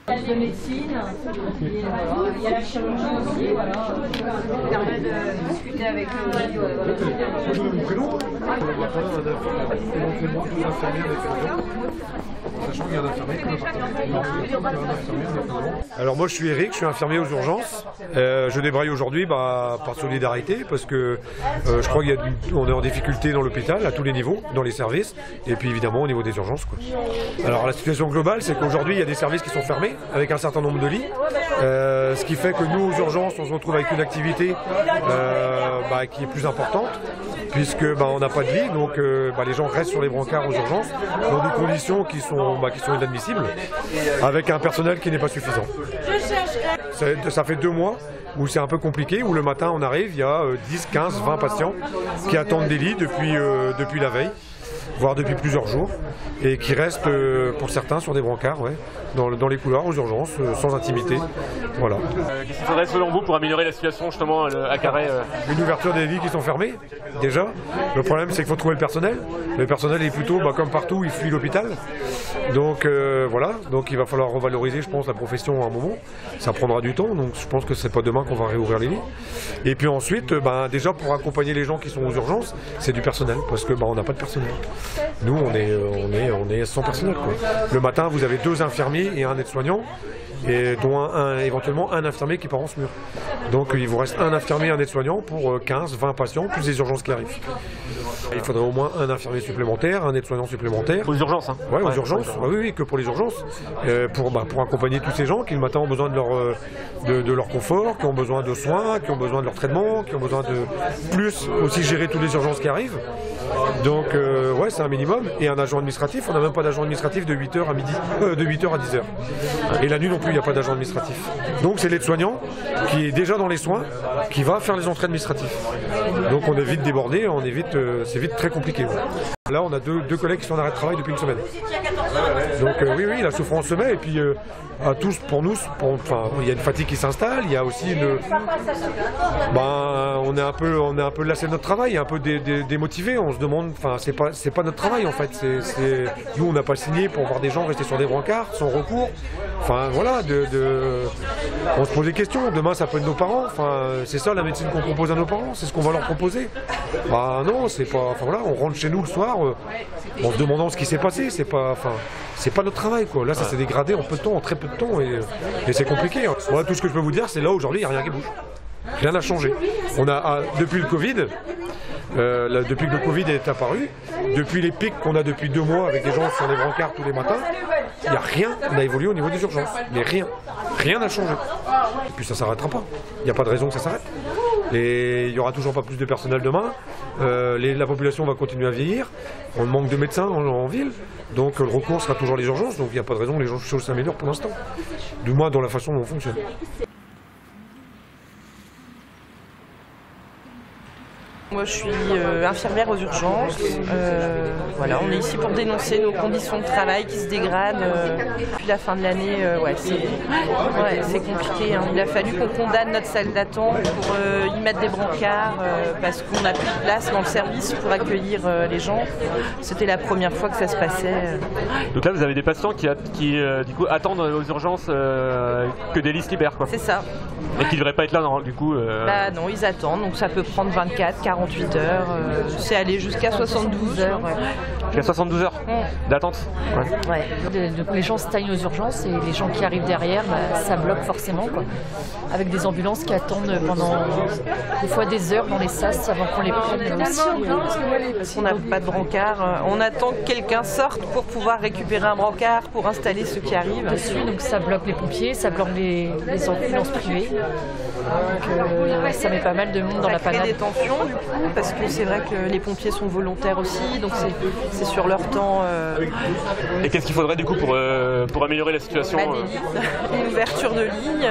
De médecine, il y a la chirurgie aussi, voilà. Ça permet de discuter avec Alors moi je suis Eric, je suis infirmier aux urgences. Je débraille aujourd'hui par solidarité parce que je crois qu'on est en difficulté dans l'hôpital à tous les niveaux, dans les services et puis évidemment au niveau des urgences, quoi. Alors la situation globale c'est qu'aujourd'hui il y a des services qui sont fermés avec un certain nombre de lits, ce qui fait que nous aux urgences on se retrouve avec une activité qui est plus importante puisque on n'a pas de lit, donc les gens restent sur les brancards aux urgences dans des conditions qui sont inadmissibles avec un personnel qui n'est pas suffisant. Ça fait 2 mois où c'est un peu compliqué, où le matin on arrive, il y a 10, 15, 20 patients qui attendent des lits depuis la veille, voire depuis plusieurs jours, et qui restent pour certains sur des brancards, dans les couloirs aux urgences, sans intimité. Voilà. Qu'est-ce qu'il faudrait selon vous pour améliorer la situation justement à Carhaix Une ouverture des lits qui sont fermés, déjà. Le problème c'est qu'il faut trouver le personnel. Le personnel est plutôt, comme partout, il fuit l'hôpital. Donc voilà, donc il va falloir revaloriser, je pense, la profession à un moment. Ça prendra du temps, donc je pense que c'est pas demain qu'on va réouvrir les lits. Et puis ensuite, déjà pour accompagner les gens qui sont aux urgences, c'est du personnel, parce que on n'a pas de personnel. Nous, on est sans personnel, quoi. Le matin, vous avez 2 infirmiers et un aide-soignant, et dont éventuellement un infirmier qui part en SMUR. Donc il vous reste un infirmier et un aide-soignant pour 15, 20 patients, plus les urgences qui arrivent. Il faudrait au moins un infirmier supplémentaire, un aide-soignant supplémentaire. Aux urgences, hein. Ouais, aux urgences. Oui, que pour les urgences. Pour accompagner tous ces gens qui le matin ont besoin de leur confort, qui ont besoin de soins, qui ont besoin de leur traitement, qui ont besoin de plus aussi gérer toutes les urgences qui arrivent. Donc c'est un minimum. Et un agent administratif, on n'a même pas d'agent administratif de 8h à midi, de 8h à 10h. Et la nuit non plus, il n'y a pas d'agent administratif. Donc c'est l'aide-soignant qui est déjà dans les soins, qui va faire les entrées administratives. Donc on est vite débordé, c'est vite très compliqué. Là on a deux collègues qui sont en arrêt de travail depuis une semaine. Donc oui, la souffrance se met et puis à tous, pour nous, il y a une fatigue qui s'installe, il y a aussi on est un peu lassé de notre travail, un peu démotivé, on se demande, c'est pas notre travail en fait, nous on n'a pas signé pour voir des gens rester sur des brancards, sans recours, on se pose des questions, demain ça peut être nos parents, c'est ça la médecine qu'on propose à nos parents, c'est ce qu'on va leur proposer. Non, c'est pas, on rentre chez nous le soir en se demandant ce qui s'est passé, c'est pas notre travail, quoi. Là ça s'est dégradé en peu de temps, en très peu de temps et c'est compliqué. Moi tout ce que je peux vous dire c'est là aujourd'hui il n'y a rien qui bouge. Rien n'a changé. On a depuis le Covid, depuis que le Covid est apparu, depuis les pics qu'on a depuis 2 mois avec des gens sur les brancards tous les matins, il n'y a rien n'a évolué au niveau des urgences. Mais rien n'a changé. Et puis ça ne s'arrêtera pas. Il n'y a pas de raison que ça s'arrête. Il n'y aura toujours pas plus de personnel demain. La population va continuer à vieillir. On manque de médecins en ville. Donc le recours sera toujours les urgences. Donc il n'y a pas de raison que les choses s'améliorent pour l'instant. Du moins dans la façon dont on fonctionne. Moi je suis infirmière aux urgences, on est ici pour dénoncer nos conditions de travail qui se dégradent depuis la fin de l'année, c'est compliqué, hein. Il a fallu qu'on condamne notre salle d'attente pour y mettre des brancards parce qu'on n'a plus de place dans le service pour accueillir les gens. C'était la première fois que ça se passait. Donc là vous avez des patients qui du coup attendent aux urgences que des lits se libèrent, quoi. C'est ça. Et qui ne devraient pas être là du coup non, ils attendent, donc ça peut prendre 24, 48 heures, c'est aller jusqu'à 72 heures. Jusqu'à 72 heures d'attente. Les gens se taillent aux urgences et les gens qui arrivent derrière, ça bloque forcément, quoi. Avec des ambulances qui attendent pendant des fois des heures dans les sas avant qu'on les prenne aussi. Parce qu'on n'a pas de brancard, on attend que quelqu'un sorte pour pouvoir récupérer un brancard pour installer ceux qui arrivent. Dessus, donc ça bloque les pompiers, ça bloque les ambulances privées. Donc ça met pas mal de monde dans la panade. Ça crée des tensions du coup, parce que c'est vrai que les pompiers sont volontaires aussi, donc c'est sur leur temps. Et qu'est-ce qu'il faudrait du coup pour améliorer la situation des lits, une ouverture de lits,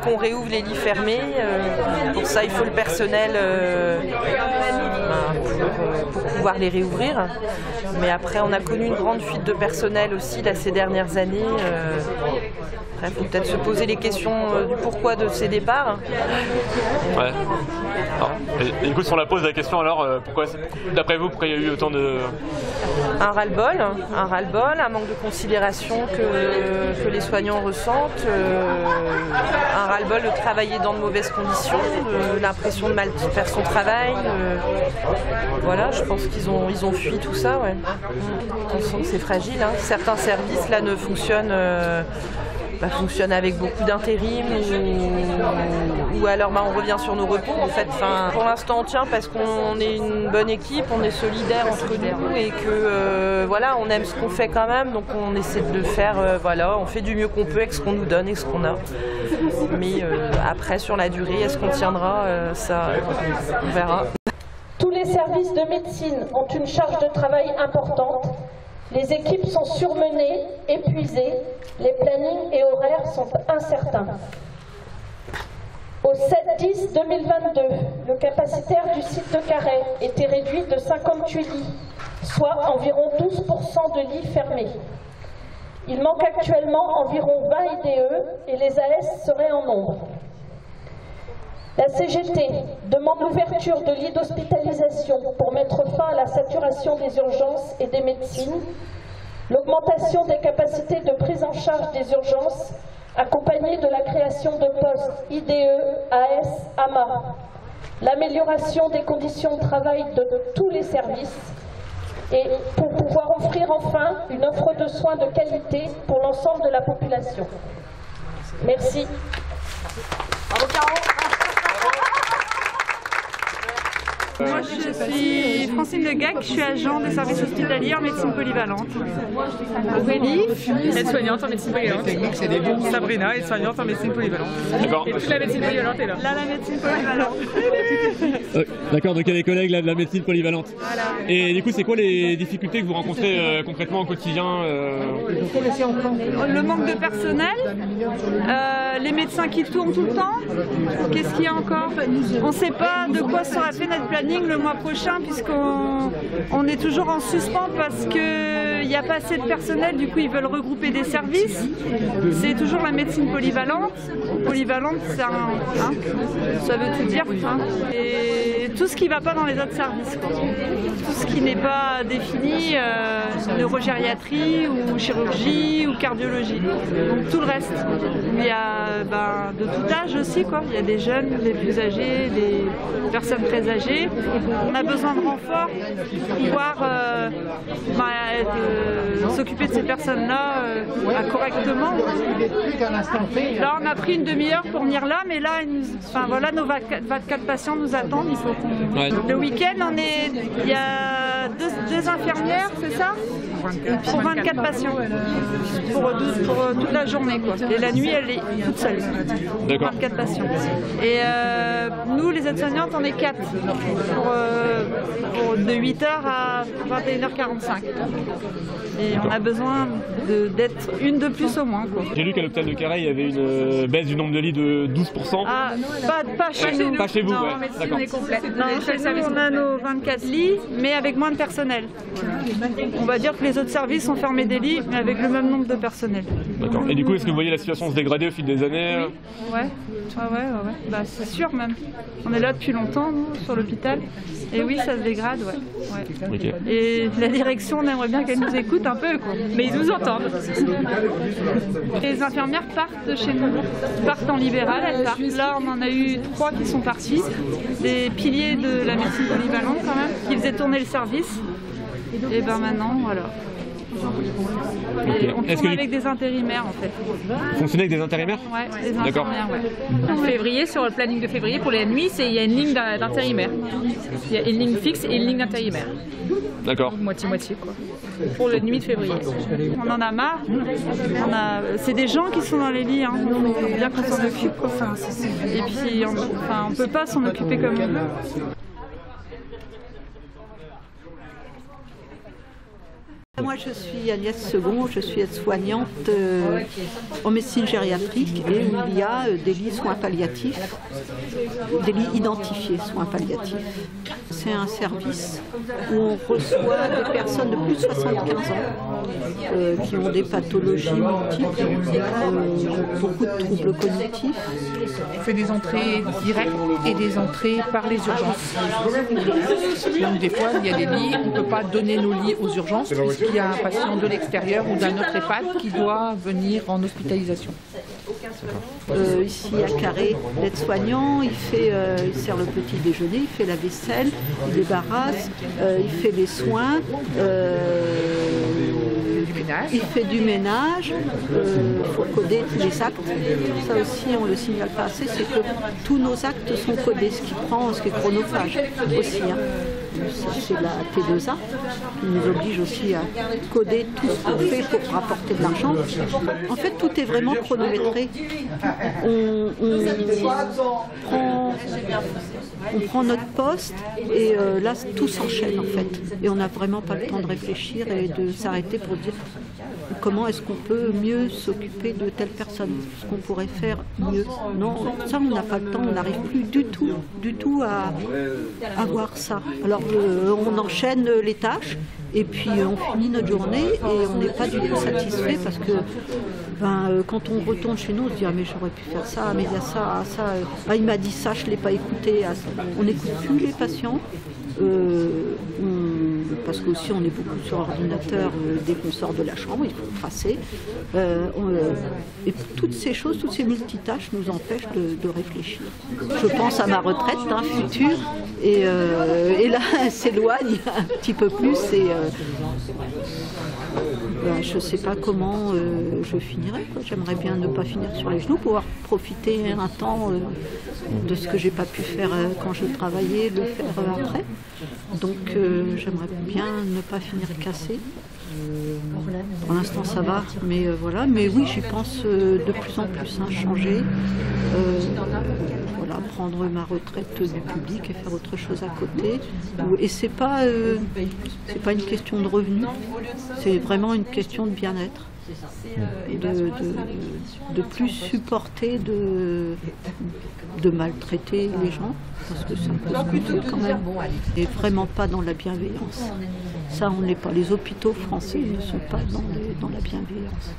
qu'on réouvre les lits fermés. Pour ça il faut le personnel pour pouvoir les réouvrir. Mais après, on a connu une grande fuite de personnel aussi là, ces dernières années. Il faut peut-être se poser les questions du pourquoi de ces départs. Ouais. Et du coup, sur la pose de la question, alors, pourquoi, d'après vous, pourquoi il y a eu autant de... Un ras-le-bol, un manque de considération que les soignants ressentent, un ras-le-bol de travailler dans de mauvaises conditions, l'impression de mal faire son travail. Voilà, je pense qu'ils ont fui tout ça. Ouais. On sent que c'est fragile. Hein. Certains services là ne fonctionnent avec beaucoup d'intérim ou alors on revient sur nos repos en fait. Enfin, pour l'instant on tient parce qu'on est une bonne équipe, on est solidaires entre nous et que voilà, on aime ce qu'on fait quand même, donc on essaie de le faire, on fait du mieux qu'on peut avec ce qu'on nous donne et ce qu'on a. Mais après sur la durée, est-ce qu'on tiendra, ça on verra. Tous les services de médecine ont une charge de travail importante. Les équipes sont surmenées, épuisées, les plannings et horaires sont incertains. Au 7-10-2022, le capacitaire du site de Carhaix était réduit de 58 lits, soit environ 12% de lits fermés. Il manque actuellement environ 20 IDE et les AS seraient en nombre. La CGT demande l'ouverture de lits d'hospitalisation pour mettre fin à la saturation des urgences et des médecines, l'augmentation des capacités de prise en charge des urgences accompagnée de la création de postes IDE, AS, AMA, l'amélioration des conditions de travail de tous les services et pour pouvoir offrir enfin une offre de soins de qualité pour l'ensemble de la population. Merci. Moi je suis Francine Legac, je suis agent des services hospitaliers en médecine polyvalente. Aurélie, aide-soignante en médecine polyvalente. Sabrina, aide-soignante en médecine polyvalente. D'accord. Et toute la médecine polyvalente est là. Là, la médecine polyvalente. D'accord, donc il y a des collègues là, de la médecine polyvalente. Voilà. Et du coup, c'est quoi les difficultés que vous rencontrez concrètement au quotidien Le manque de personnel, les médecins qui tournent tout le temps. Qu'est-ce qu'il y a encore? On ne sait pas de quoi sera fait notre planning le mois prochain puisqu'on est toujours en suspens parce qu'il n'y a pas assez de personnel, du coup ils veulent regrouper des services. C'est toujours la médecine polyvalente. Polyvalente, ça veut tout dire. Hein. Et tout ce qui ne va pas dans les autres services. Quoi. Tout ce qui n'est pas défini, neurogériatrie ou chirurgie ou cardiologie. Donc tout le reste. Il y a de tout âge aussi. Quoi. Il y a des jeunes, des plus âgés, des personnes très âgées. On a besoin de renforts pour pouvoir s'occuper de ces personnes-là correctement. Là, on a pris une demi-heure pour venir là, mais là, nos 24 patients nous attendent. Il faut qu'on... Ouais. Le week-end, il y a deux infirmières, c'est ça? Pour 24 patients, pour toute la journée. Quoi. Et la nuit, elle est toute seule. Pour 24 patients. Et nous, les aides-soignantes, on est 4. De 8h à 21h45. Et on a besoin d'être une de plus au moins. J'ai lu qu'à l'hôpital de Carhaix, il y avait une baisse du nombre de lits de 12%. Ah, pas chez nous. Pas chez vous, non, ouais. D'accord. Non, chez nous, on a nos 24 lits, mais avec moins de personnel. On va dire que les autres services ont fermé des lits, mais avec le même nombre de personnel. D'accord. Et du coup, est-ce que vous voyez la situation se dégrader au fil des années? Oui. Ouais. Bah, c'est sûr même. On est là depuis longtemps, nous, sur l'hôpital. Et oui, ça se dégrade, ouais. Okay. Et la direction, on aimerait bien qu'elle nous écoute un peu, quoi. Mais ils nous entendent. Les infirmières partent de chez nous, partent en libéral, elles partent. Là, on en a eu 3 qui sont partis, des piliers de la médecine polyvalente quand même, qui faisaient tourner le service. Et ben maintenant, voilà. Okay. On tourne avec des intérimaires en fait. Fonctionner avec des intérimaires? Ouais, des intérimaires, ouais. En février, sur le planning de février, pour les nuits, il y a une ligne d'intérimaires. Il y a une ligne fixe et une ligne d'intérimaires. D'accord. Moitié-moitié quoi. Pour les nuits de février. On en a marre. C'est des gens qui sont dans les lits, hein. Il faut bien qu'on s'en occupe. Quoi. Et puis on peut pas s'en occuper comme on veut. Moi je suis Agnès Second, je suis aide-soignante en médecine gériatrique et où il y a des lits soins palliatifs, des lits identifiés soins palliatifs. C'est un service où on reçoit des personnes de plus de 75 ans qui ont des pathologies multiples, beaucoup de troubles cognitifs. On fait des entrées directes et des entrées par les urgences. Donc des fois, il y a des lits, on ne peut pas donner nos lits aux urgences puisqu'il y a un patient de l'extérieur ou d'un autre EHPAD qui doit venir en hospitalisation. Ici à Carré, l'aide-soignant, il sert le petit déjeuner, il fait la vaisselle, il débarrasse, il fait les soins, il fait du ménage, il faut coder tous les actes. Ça aussi, on ne le signale pas assez, c'est que tous nos actes sont codés, ce qui est chronophage aussi. Hein. C'est la T2A qui nous oblige aussi à coder tout ce qu'on fait pour rapporter de l'argent. En fait, tout est vraiment chronométré. On prend notre poste et là, tout s'enchaîne en fait. Et on n'a vraiment pas le temps de réfléchir et de s'arrêter pour dire comment est-ce qu'on peut mieux s'occuper de telle personne, ce qu'on pourrait faire mieux. Non, ça on n'a pas le temps, on n'arrive plus du tout à voir ça. Alors on enchaîne les tâches et puis on finit notre journée et on n'est pas du tout satisfait parce que quand on retourne chez nous, on se dit ah mais j'aurais pu faire ça, mais il y a ça, ah, il m'a dit ça, je ne l'ai pas écouté. On n'écoute plus les patients. Parce qu'aussi on est beaucoup sur ordinateur dès qu'on sort de la chambre, il faut tracer. Et toutes ces choses, toutes ces multitâches nous empêchent de réfléchir. Je pense à ma retraite future et là elle s'éloigne un petit peu plus et je ne sais pas comment je finirai. J'aimerais bien ne pas finir sur les genoux, pouvoir profiter un temps de ce que j'ai pas pu faire quand je travaillais, le faire après. Donc j'aimerais bien ne pas finir cassé. Pour l'instant ça va, mais voilà. Mais oui, j'y pense de plus en plus, changer, voilà, prendre ma retraite du public et faire autre chose à côté. Et c'est pas une question de revenus, c'est vraiment une question de bien-être. De plus supporter de maltraiter les gens, parce que c'est un peu ce qu'on fait quand même, et vraiment pas dans la bienveillance. Ça, on n'est pas. Les hôpitaux français ne sont pas dans la bienveillance.